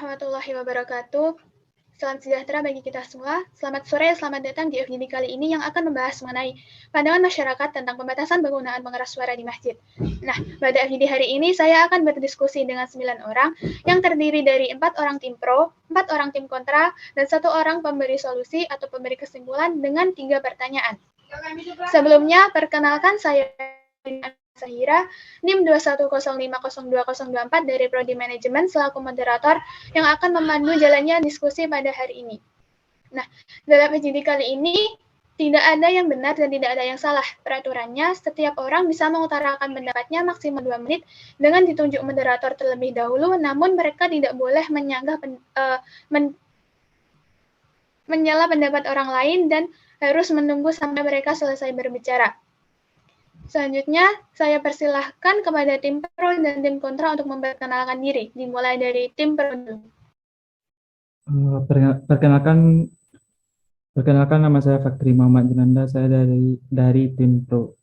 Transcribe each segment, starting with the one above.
warahmatullahi wabarakatuh. Salam sejahtera bagi kita semua. Selamat sore, selamat datang di FGD kali ini yang akan membahas mengenai pandangan masyarakat tentang pembatasan penggunaan pengeras suara di masjid. Nah, pada FGD hari ini saya akan berdiskusi dengan 9 orang yang terdiri dari 4 orang tim pro, 4 orang tim kontra, dan 1 orang pemberi solusi atau pemberi kesimpulan dengan 3 pertanyaan. Sebelumnya, perkenalkan saya Sahira, NIM 210502024 dari Prodi Manajemen selaku moderator yang akan memandu jalannya diskusi pada hari ini. Nah, dalam FGD kali ini tidak ada yang benar dan tidak ada yang salah. Peraturannya, setiap orang bisa mengutarakan pendapatnya maksimal 2 menit dengan ditunjuk moderator terlebih dahulu, namun mereka tidak boleh menyela pendapat orang lain dan harus menunggu sampai mereka selesai berbicara. Selanjutnya, saya persilahkan kepada tim pro dan tim kontra untuk memperkenalkan diri. Dimulai dari tim pro dulu. Perkenalkan nama saya Fakri Muhammad Junanda, saya dari tim pro.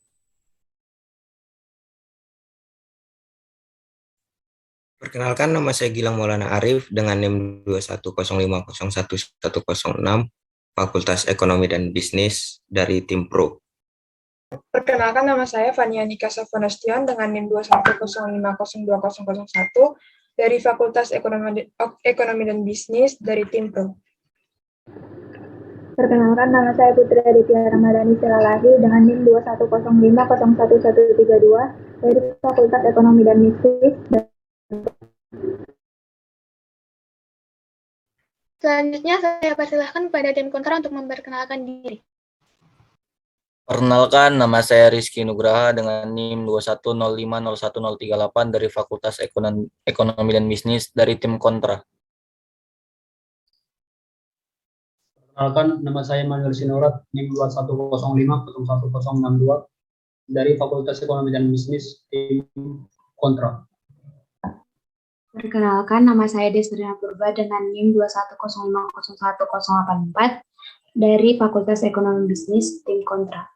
Perkenalkan, nama saya Gilang Maulana Arif dengan NIM 21050111106 Fakultas Ekonomi dan Bisnis dari tim pro. Perkenalkan, nama saya Fania Nika Safonastion dengan NIM 210502001 dari Fakultas Ekonomi dan Bisnis dari tim pro. Perkenalkan, nama saya Putri Aditya Ramadhani Silalahi dengan NIM 210501132 dari Fakultas Ekonomi dan Bisnis. Selanjutnya, saya persilahkan kepada tim kontra untuk memperkenalkan diri. Perkenalkan, nama saya Rizky Nugraha dengan NIM 210501038 dari Fakultas Ekonomi dan Bisnis dari tim kontra. Perkenalkan, nama saya Manuel Sinurat, NIM 210501062 dari Fakultas Ekonomi dan Bisnis tim kontra. Perkenalkan, nama saya Desrina Purba dengan NIM 210501084 dari Fakultas Ekonomi Bisnis tim kontra.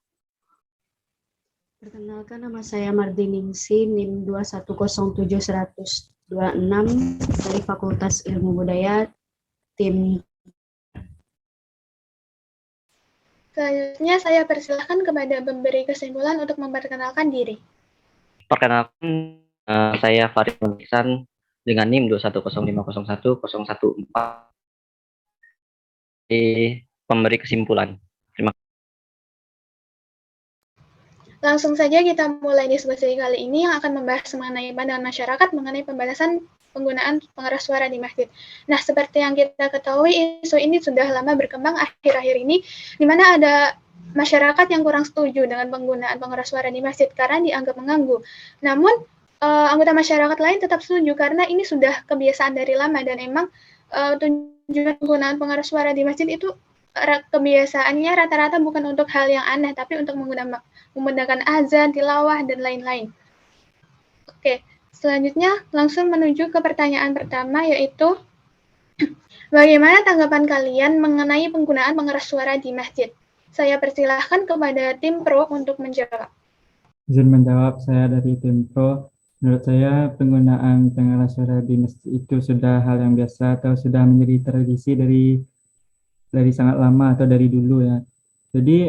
Perkenalkan, nama saya Mardiningsi, NIM 2107126 dari Fakultas Ilmu Budaya tim. Selanjutnya, saya persilahkan kepada pemberi kesimpulan untuk memperkenalkan diri. Perkenalkan, saya Farid Ihsan dengan NIM 210501014 di pemberi kesimpulan. Terima kasih. Langsung saja kita mulai diskusi kali ini yang akan membahas mengenai pandangan masyarakat mengenai pembatasan penggunaan pengeras suara di masjid. Nah, seperti yang kita ketahui, isu ini sudah lama berkembang akhir-akhir ini, di mana ada masyarakat yang kurang setuju dengan penggunaan pengeras suara di masjid karena dianggap mengganggu. Namun, anggota masyarakat lain tetap setuju karena ini sudah kebiasaan dari lama dan emang tujuan penggunaan pengeras suara di masjid itu kebiasaannya rata-rata bukan untuk hal yang aneh, tapi untuk menggunakan azan, tilawah, dan lain-lain. Oke, selanjutnya langsung menuju ke pertanyaan pertama, yaitu bagaimana tanggapan kalian mengenai penggunaan pengeras suara di masjid? Saya persilahkan kepada tim pro untuk menjawab. Izin menjawab, saya dari tim pro. Menurut saya penggunaan pengeras suara di masjid itu sudah hal yang biasa atau sudah menjadi tradisi dari sangat lama atau dari dulu ya. Jadi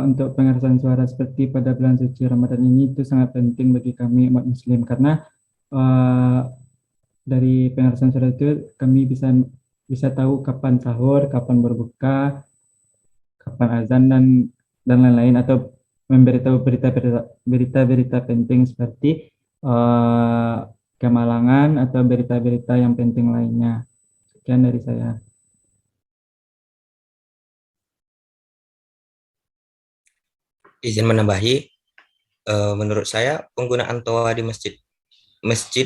untuk pengerasan suara seperti pada bulan suci Ramadan ini itu sangat penting bagi kami umat muslim karena dari pengerasan suara itu kami bisa tahu kapan sahur, kapan berbuka, kapan azan dan lain-lain, atau memberitahu berita-berita penting seperti kemalangan atau berita-berita yang penting lainnya. Sekian dari saya. Izin menambahi, menurut saya penggunaan toa di masjid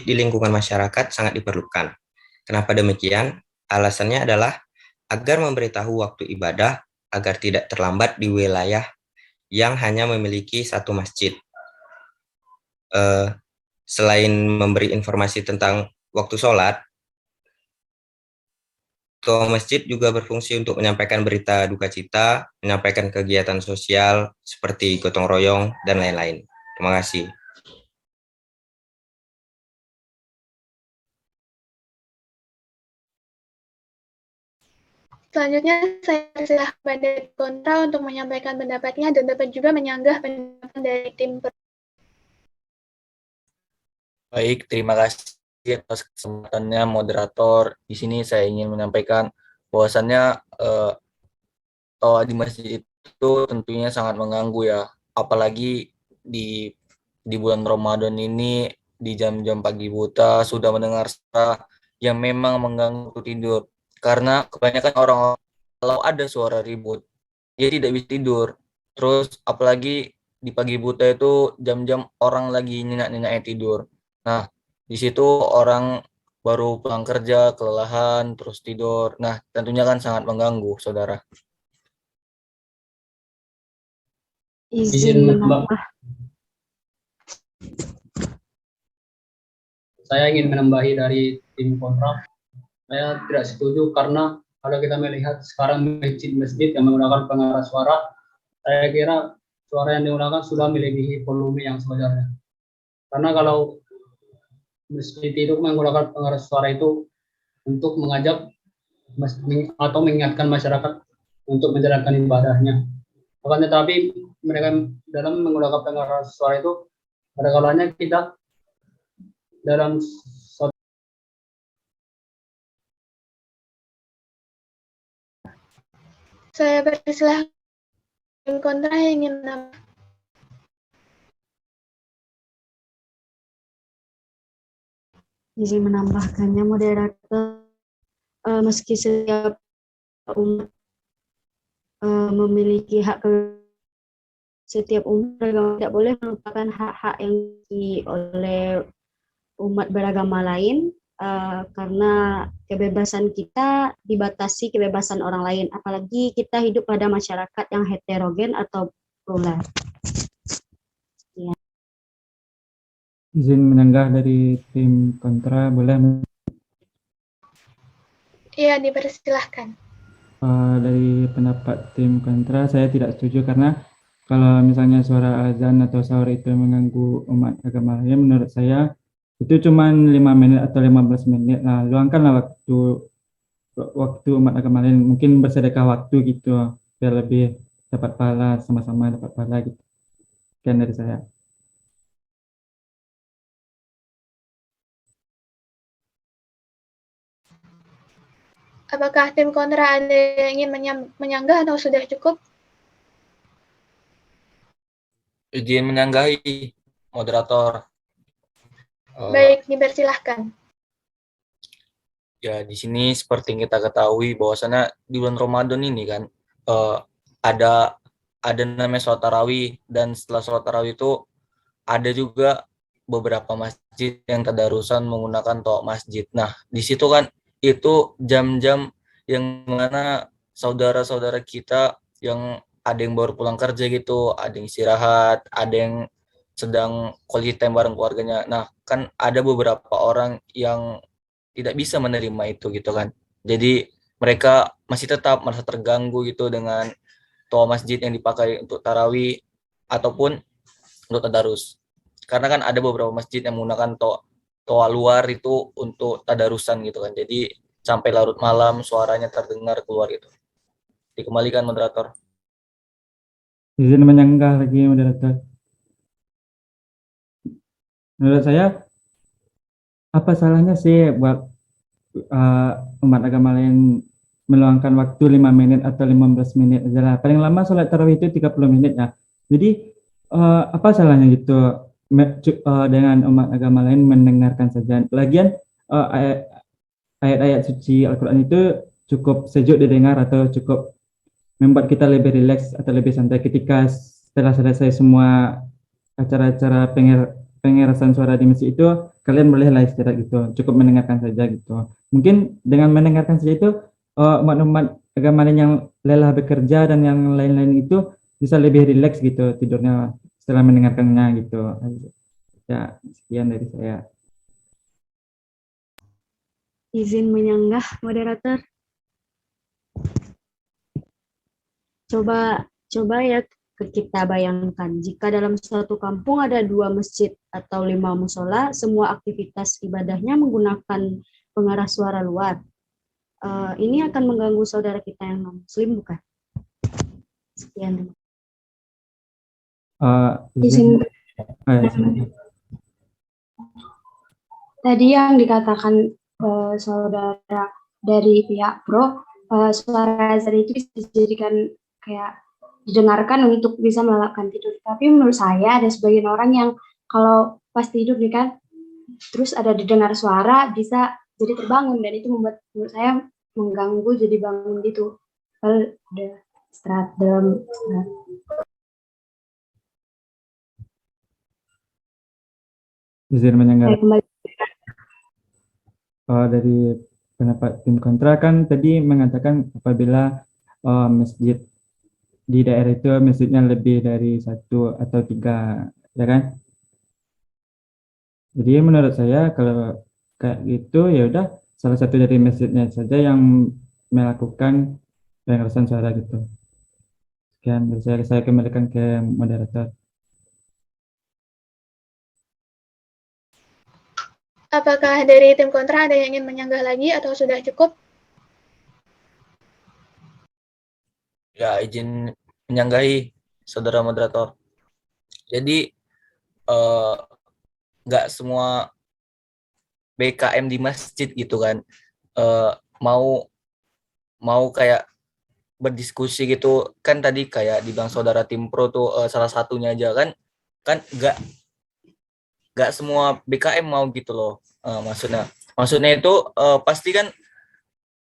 di lingkungan masyarakat sangat diperlukan. Kenapa demikian? Alasannya adalah agar memberitahu waktu ibadah agar tidak terlambat di wilayah yang hanya memiliki satu masjid. Selain memberi informasi tentang waktu sholat, toa masjid juga berfungsi untuk menyampaikan berita duka cita, menyampaikan kegiatan sosial seperti gotong royong, dan lain-lain. Terima kasih. Selanjutnya, saya persilahkan kepada kontra untuk menyampaikan pendapatnya dan dapat juga menyanggah pendapat dari tim. Baik, terima kasih atas kesempatannya moderator. Di sini saya ingin menyampaikan bahwasannya toa di masjid itu tentunya sangat mengganggu ya, apalagi di bulan Ramadan ini di jam-jam pagi buta sudah mendengar suara yang memang mengganggu tidur. Karena kebanyakan orang kalau ada suara ribut, dia tidak bisa tidur. Terus apalagi di pagi buta itu jam-jam orang lagi nyenyak-nyenyaknya tidur. Nah, di situ orang baru pulang kerja, kelelahan, terus tidur. Nah, tentunya kan sangat mengganggu, saudara. Izin menambah. Saya ingin menambahi dari tim kontra. Saya tidak setuju karena kalau kita melihat sekarang masjid-masjid yang menggunakan pengeras suara, saya kira suara yang digunakan sudah melebihi volume yang sebenarnya. Karena kalau masjid itu menggunakan pengeras suara itu untuk mengajak atau mengingatkan masyarakat untuk menjalankan ibadahnya. Akan tetapi mereka dalam menggunakan pengeras suara itu, pada kalanya kita dalam Saya persilahkan kontra yang ingin menambah. Izin menambahkannya moderator, meski setiap umat memiliki hak, setiap umat beragama tidak boleh melupakan hak-hak yang dimiliki oleh umat beragama lain, karena kebebasan kita dibatasi kebebasan orang lain, apalagi kita hidup pada masyarakat yang heterogen atau plural. Ya. Izin menyanggah dari tim kontra, boleh? Iya, dipersilahkan. Dari pendapat tim kontra, saya tidak setuju karena kalau misalnya suara azan atau sahur itu mengganggu umat agama lain, menurut saya itu cuma 5 menit atau 15 menit. Nah, luangkanlah waktu umat agama lain, mungkin bersedekah waktu gitu, biar lebih dapat pahala, sama-sama dapat pahala gitu. Sekian dari saya. Apakah tim kontra ada yang ingin menyanggah atau sudah cukup? Izin menyanggahi, moderator. Baik, dipersilahkan. Ya, di sini seperti yang kita ketahui bahwasannya di bulan Ramadan ini kan ada namanya sholat tarawih, dan setelah sholat tarawih itu ada juga beberapa masjid yang tadarusan menggunakan toa masjid. Nah, di situ kan itu jam-jam yang mana saudara-saudara kita yang ada yang baru pulang kerja gitu, ada yang istirahat, ada yang sedang quality time bareng keluarganya. Nah, kan ada beberapa orang yang tidak bisa menerima itu gitu kan. Jadi mereka masih tetap merasa terganggu gitu dengan toa masjid yang dipakai untuk tarawih ataupun untuk tadarus. Karena kan ada beberapa masjid yang menggunakan toa luar itu untuk tadarusan gitu kan. Jadi sampai larut malam suaranya terdengar keluar gitu. Dikembalikan moderator. Izin menyanggah lagi moderator. Menurut saya, apa salahnya sih buat umat agama lain meluangkan waktu 5 menit atau 15 menit aja lah. Paling lama sholat tarawih itu 30 menit ya. Jadi apa salahnya gitu dengan umat agama lain mendengarkan saja. Lagian ayat-ayat suci Al-Quran itu cukup sejuk didengar atau cukup membuat kita lebih rileks atau lebih santai ketika setelah selesai semua acara-acara pengerasan suara di masjid itu, kalian bolehlah istirahat gitu, cukup mendengarkan saja gitu. Mungkin dengan mendengarkan saja itu umat-umat agama lain yang lelah bekerja dan yang lain-lain itu bisa lebih rileks gitu tidurnya setelah mendengarkannya gitu. Ya, sekian dari saya. Izin menyanggah, moderator. Coba ya kita bayangkan, jika dalam suatu kampung ada 2 masjid atau 5 musola, semua aktivitas ibadahnya menggunakan pengeras suara luar. ini akan mengganggu saudara kita yang non-muslim bukan? Sekian. Izin. Tadi yang dikatakan saudara dari pihak pro, suara azan itu bisa dijadikan kayak didengarkan untuk bisa melelapkan tidur. Tapi menurut saya ada sebagian orang yang kalau pas tidur nih kan, terus ada didengar suara bisa jadi terbangun, dan itu membuat menurut saya mengganggu jadi bangun gitu. Kalau udah istirahat dalam istirahat. Izin menyanggah. Dari pendapat tim kontra kan tadi mengatakan apabila masjid di daerah itu masjidnya lebih dari 1 atau 3, ya kan? Jadi menurut saya kalau kayak gitu ya udah salah satu dari masjidnya saja yang melakukan pengerasan suara gitu. Sekian dari saya kembalikan ke moderator. Apakah dari tim kontra ada yang ingin menyanggah lagi atau sudah cukup? Ya, izin menyanggahi, saudara moderator. Jadi, nggak semua BKM di masjid gitu kan, mau kayak berdiskusi gitu kan. Tadi kayak dibilang saudara tim pro tuh salah satunya aja kan nggak semua BKM mau gitu loh. Maksudnya itu pasti kan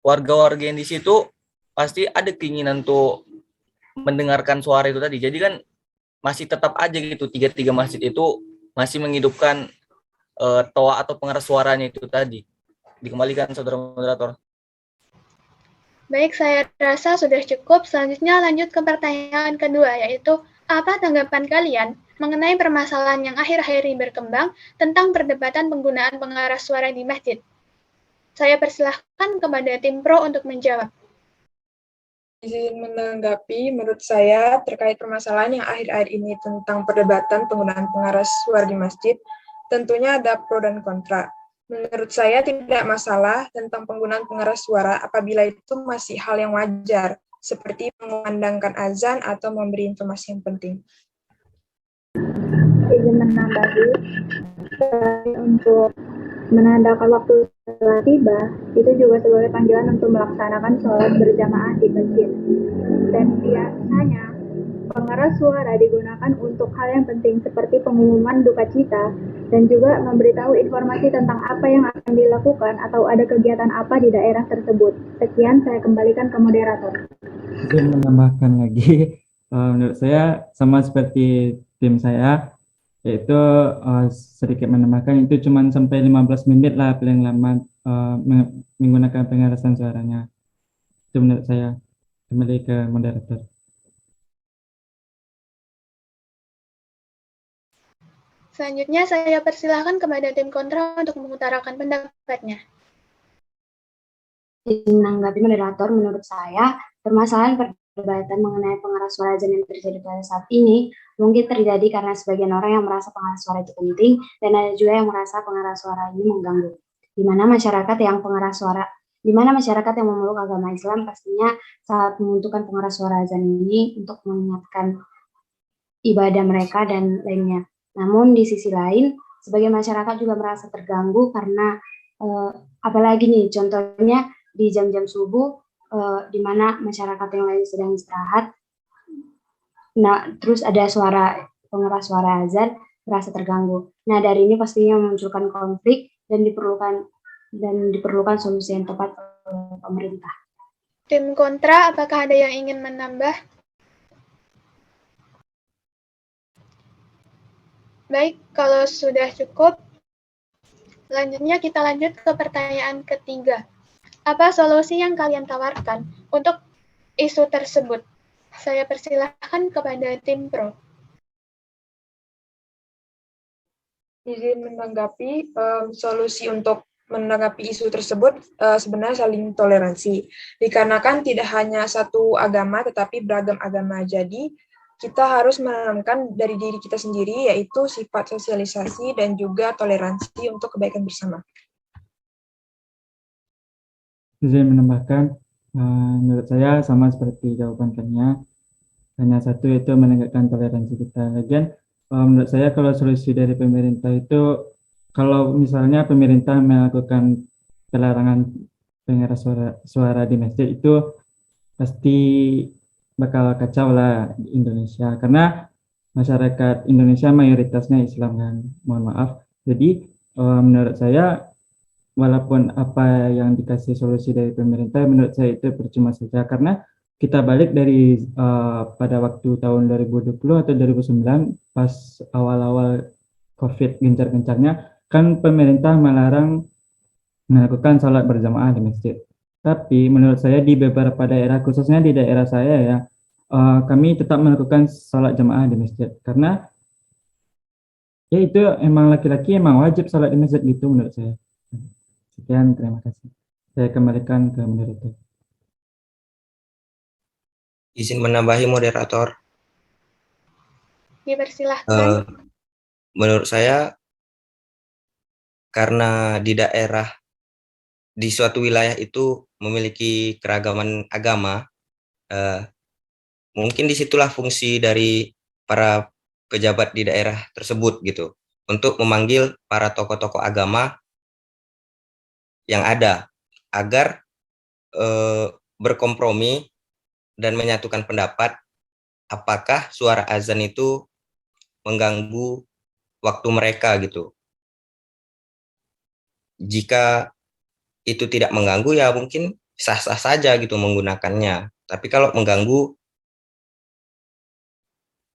warga-warga yang di situ pasti ada keinginan tuh mendengarkan suara itu tadi. Jadi kan masih tetap aja gitu tiga masjid itu masih menghidupkan toa atau pengeras suaranya itu tadi. Dikembalikan saudara moderator. Baik, saya rasa sudah cukup. Selanjutnya lanjut ke pertanyaan kedua, yaitu apa tanggapan kalian mengenai permasalahan yang akhir-akhir ini berkembang tentang perdebatan penggunaan pengeras suara di masjid? Saya persilahkan kepada tim pro untuk menjawab. Izin menanggapi, menurut saya terkait permasalahan yang akhir-akhir ini tentang perdebatan penggunaan pengeras suara di masjid, tentunya ada pro dan kontra. Menurut saya tidak masalah tentang penggunaan pengeras suara apabila itu masih hal yang wajar, seperti mengumandangkan azan atau memberi informasi yang penting. Izin menambahi, untuk menandakan waktu telah tiba, itu juga sebagai panggilan untuk melaksanakan sholat berjamaah di masjid. Dan biasanya, pengeras suara digunakan untuk hal yang penting seperti pengumuman duka cita dan juga memberitahu informasi tentang apa yang akan dilakukan atau ada kegiatan apa di daerah tersebut. Sekian, saya kembalikan ke moderator. Izin menambahkan lagi, menurut saya sama seperti tim saya, yaitu sedikit menambahkan itu cuma sampai 15 menit lah paling lama menggunakan pengerasan suaranya. Itu menurut saya. Kembali ke moderator. Selanjutnya saya persilahkan kepada tim kontra untuk mengutarakan pendapatnya. Menanggapi moderator, menurut saya permasalahan perdebatan mengenai pengeras suara azan yang terjadi pada saat ini mungkin terjadi karena sebagian orang yang merasa pengeras suara itu penting dan ada juga yang merasa pengeras suara ini mengganggu. Di mana masyarakat yang memeluk agama Islam pastinya saat membutuhkan pengeras suara azan ini untuk mengingatkan ibadah mereka dan lainnya. Namun di sisi lain, sebagian masyarakat juga merasa terganggu karena apalagi nih contohnya di jam-jam subuh di mana masyarakat yang lain sedang istirahat. Nah, terus ada suara pengeras suara azan, merasa terganggu. Nah, dari ini pastinya memunculkan konflik dan diperlukan solusi yang tepat oleh pemerintah. Tim kontra, apakah ada yang ingin menambah? Baik, kalau sudah cukup, selanjutnya kita lanjut ke pertanyaan ketiga. Apa solusi yang kalian tawarkan untuk isu tersebut? Saya persilahkan kepada tim pro. Izin menanggapi, solusi untuk menanggapi isu tersebut sebenarnya saling toleransi. Dikarenakan tidak hanya satu agama, tetapi beragam agama. Jadi, kita harus menanamkan dari diri kita sendiri, yaitu sifat sosialisasi dan juga toleransi untuk kebaikan bersama. izin menambahkan, menurut saya sama seperti jawaban Kania, hanya satu yaitu menegakkan toleransi kita. Lagian menurut saya kalau solusi dari pemerintah itu, kalau misalnya pemerintah melakukan pelarangan pengeras suara di masjid itu pasti bakal kacau lah di Indonesia, karena masyarakat Indonesia mayoritasnya Islam kan, mohon maaf. Jadi menurut saya walaupun apa yang dikasih solusi dari pemerintah, menurut saya itu percuma saja, karena kita balik dari pada waktu tahun 2020 atau 2009 pas awal-awal COVID gencar-gencarnya, kan pemerintah melarang melakukan sholat berjamaah di masjid. Tapi menurut saya di beberapa daerah, khususnya di daerah saya ya, kami tetap melakukan sholat jamaah di masjid, karena ya itu emang laki-laki emang wajib sholat di masjid gitu menurut saya. Sekian, terima kasih. Saya kembalikan ke moderator. Izin menambahi moderator. Dipersilahkan. Menurut saya karena di suatu wilayah itu memiliki keragaman agama, mungkin disitulah fungsi dari para pejabat di daerah tersebut gitu, untuk memanggil para tokoh-tokoh agama yang ada agar berkompromi dan menyatukan pendapat apakah suara azan itu mengganggu waktu mereka gitu. Jika itu tidak mengganggu ya mungkin sah-sah saja gitu menggunakannya. Tapi kalau mengganggu,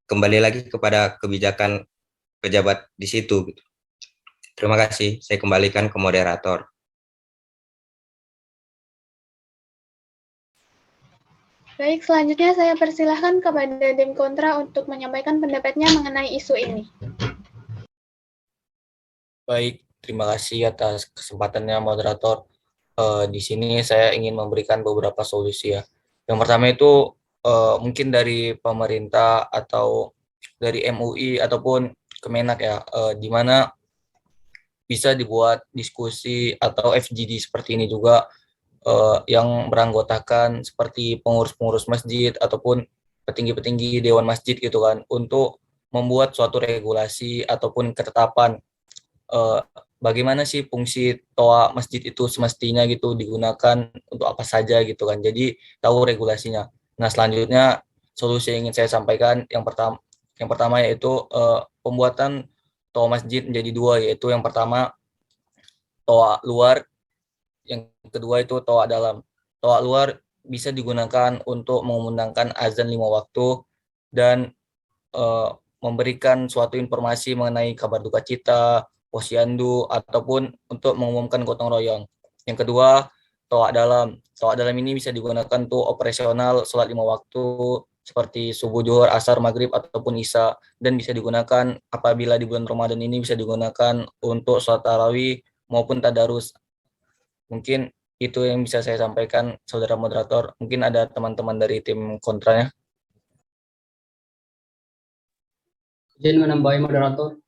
kembali lagi kepada kebijakan pejabat di situ gitu. Terima kasih, saya kembalikan ke moderator. Baik, selanjutnya saya persilahkan kepada Dem Kontra untuk menyampaikan pendapatnya mengenai isu ini. Baik, terima kasih atas kesempatannya moderator. Di sini saya ingin memberikan beberapa solusi ya. Yang pertama itu mungkin dari pemerintah atau dari MUI ataupun Kemenak ya, di mana bisa dibuat diskusi atau FGD seperti ini juga, yang beranggotakan seperti pengurus-pengurus masjid ataupun petinggi-petinggi dewan masjid gitu kan, untuk membuat suatu regulasi ataupun ketetapan bagaimana sih fungsi toa masjid itu semestinya gitu digunakan untuk apa saja gitu kan. Jadi tahu regulasinya. Nah, selanjutnya solusi yang ingin saya sampaikan yang pertama yaitu pembuatan toa masjid menjadi dua, yaitu yang pertama toa luar, yang kedua itu toa dalam. Toa luar bisa digunakan untuk mengumandangkan azan 5 waktu dan memberikan suatu informasi mengenai kabar duka cita, posyandu, ataupun untuk mengumumkan gotong royong. Yang kedua, toa dalam. Toa dalam ini bisa digunakan untuk operasional sholat 5 waktu seperti subuh, zuhur, asar, maghrib, ataupun isya, dan bisa digunakan apabila di bulan Ramadan ini bisa digunakan untuk sholat tarawih maupun tadarus. Mungkin itu yang bisa saya sampaikan, saudara moderator. Mungkin ada teman-teman dari tim kontranya. Izin menambahi moderator.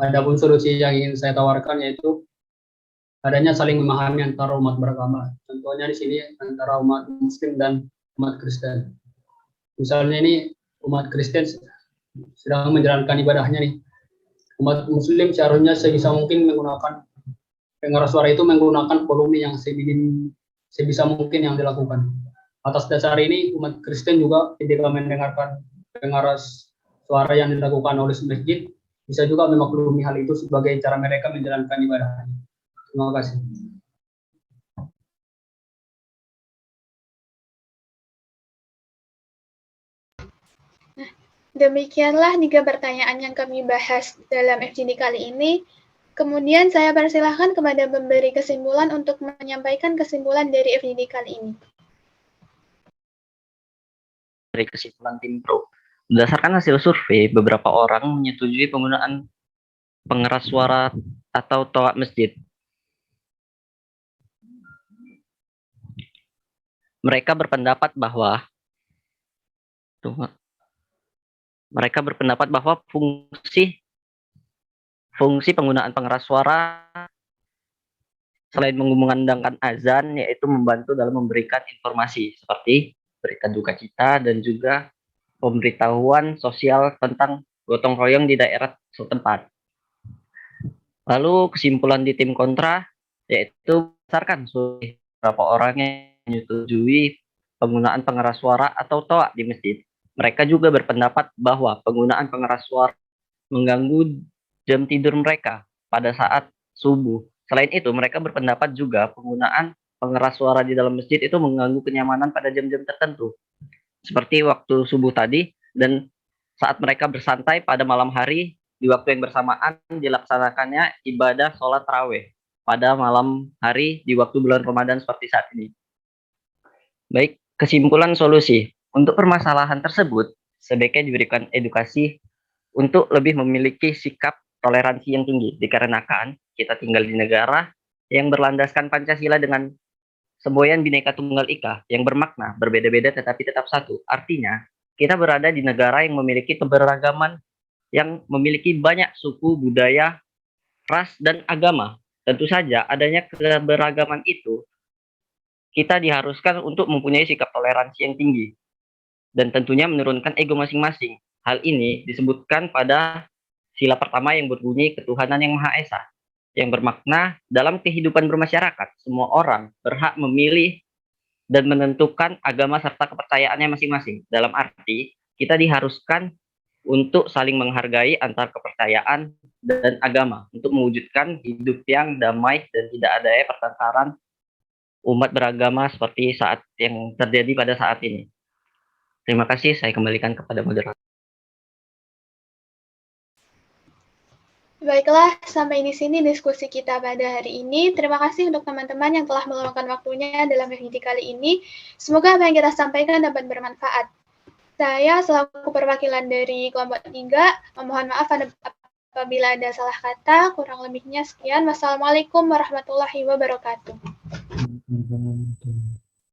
Adapun solusi yang ingin saya tawarkan yaitu adanya saling memahami antara umat beragama. Contohnya di sini antara umat Muslim dan umat Kristen. Misalnya ini umat Kristen sedang menjalankan ibadahnya nih. Umat Muslim seharusnya sebisa mungkin menggunakan pengeras suara itu menggunakan volume yang sebisa mungkin yang dilakukan. Atas dasar ini umat Kristen juga ketika mendengarkan pengeras suara yang dilakukan oleh masjid bisa juga memaklumi hal itu sebagai cara mereka menjalankan ibadah. Terima kasih. Nah, demikianlah 3 pertanyaan yang kami bahas dalam FGD kali ini. Kemudian saya persilahkan kepada pemberi kesimpulan untuk menyampaikan kesimpulan dari FGD kali ini. Dari kesimpulan tim pro, berdasarkan hasil survei, beberapa orang menyetujui penggunaan pengeras suara atau toa masjid. Mereka berpendapat bahwa fungsi penggunaan pengeras suara selain mengumandangkan azan, yaitu membantu dalam memberikan informasi seperti berita duka cita dan juga pemberitahuan sosial tentang gotong royong di daerah setempat. Lalu kesimpulan di tim kontra yaitu berdasarkan beberapa orang yang menyetujui penggunaan pengeras suara atau toa di masjid. Mereka juga berpendapat bahwa penggunaan pengeras suara mengganggu jam tidur mereka pada saat subuh. Selain itu, mereka berpendapat juga penggunaan pengeras suara di dalam masjid itu mengganggu kenyamanan pada jam-jam tertentu. Seperti waktu subuh tadi dan saat mereka bersantai pada malam hari di waktu yang bersamaan dilaksanakannya ibadah sholat tarawih pada malam hari di waktu bulan Ramadan seperti saat ini. Baik, kesimpulan solusi. Untuk permasalahan tersebut, sebaiknya diberikan edukasi untuk lebih memiliki sikap toleransi yang tinggi, dikarenakan kita tinggal di negara yang berlandaskan Pancasila dengan semboyan Bhinneka Tunggal Ika yang bermakna berbeda-beda tetapi tetap satu. Artinya, kita berada di negara yang memiliki keberagaman, yang memiliki banyak suku, budaya, ras, dan agama. Tentu saja adanya keberagaman itu, kita diharuskan untuk mempunyai sikap toleransi yang tinggi dan tentunya menurunkan ego masing-masing. Hal ini disebutkan pada sila pertama yang berbunyi ketuhanan yang Maha Esa, yang bermakna dalam kehidupan bermasyarakat, semua orang berhak memilih dan menentukan agama serta kepercayaannya masing-masing. Dalam arti, kita diharuskan untuk saling menghargai antar kepercayaan dan agama untuk mewujudkan hidup yang damai dan tidak ada pertengkaran umat beragama seperti saat yang terjadi pada saat ini. Terima kasih, saya kembalikan kepada moderator. Baiklah, sampai di sini diskusi kita pada hari ini. Terima kasih untuk teman-teman yang telah meluangkan waktunya dalam FGD kali ini. Semoga apa yang kita sampaikan dapat bermanfaat. Saya selaku perwakilan dari kelompok 3, memohon maaf apabila ada salah kata, kurang lebihnya sekian. Wassalamualaikum warahmatullahi wabarakatuh.